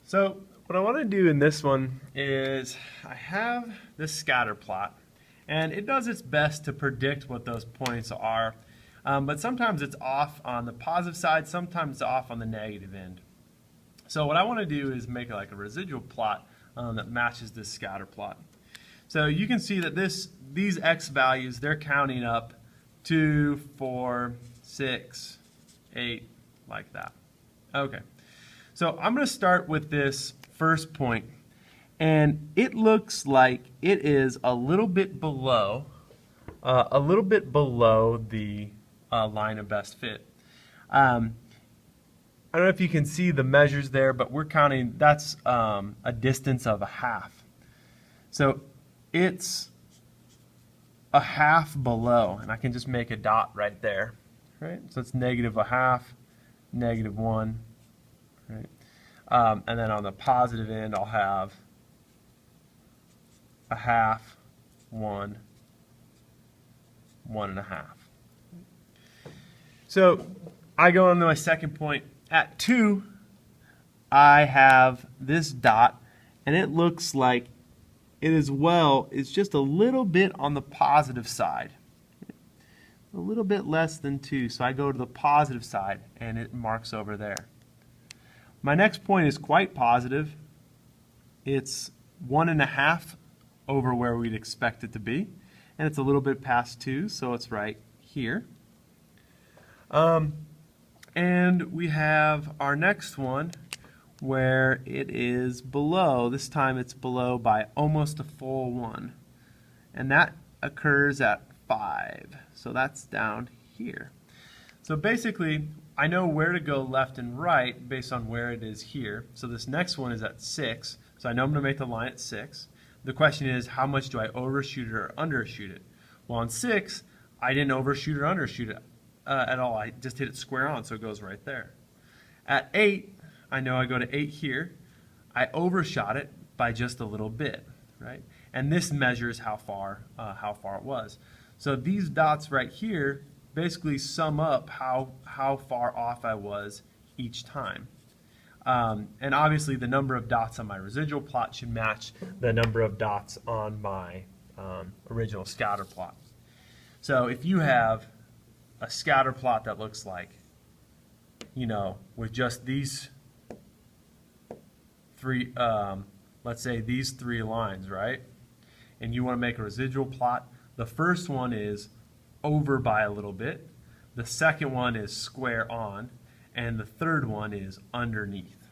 So what I want to do in this one is I have this scatter plot, and it does its best to predict what those points are, but sometimes it's off on the positive side, sometimes it's off on the negative end. So what I want to do is make like a residual plot that matches this scatter plot. So you can see that these x values, they're counting up 2, 4, 6, 8, like that. Okay. So I'm going to start with this first point, and it looks like it is a little bit below the line of best fit. I don't know if you can see the measures there, but we're counting, that's a distance of a half. So it's a half below, and I can just make a dot right there, right? So it's negative a half, negative 1, right? And then on the positive end, I'll have a half, 1, 1.5. So I go on to my second point. At 2, I have this dot, and it looks like it as well is just a little bit on the positive side. A little bit less than 2, so I go to the positive side, and it marks over there. My next point is quite positive. It's 1.5 over where we'd expect it to be, and it's a little bit past 2, so it's right here. And we have our next one where it is below. This time it's below by almost a full 1, and that occurs at 5, so that's down here. So basically I know where to go left and right based on where it is here. So this next one is at 6, so I know I'm going to make the line at 6. The question is, how much do I overshoot it or undershoot it? Well, on 6 I didn't overshoot or undershoot it at all. I just hit it square on, so it goes right there. At 8, I know I go to 8 here. I overshot it by just a little bit, right? And this measures how far it was. So these dots right here basically sum up how far off I was each time. And obviously the number of dots on my residual plot should match the number of dots on my original scatter plot. So if you have a scatter plot that looks like, with just these three, let's say these 3 lines, right? And you want to make a residual plot, the first one is over by a little bit, the second one is square on, and the third one is underneath.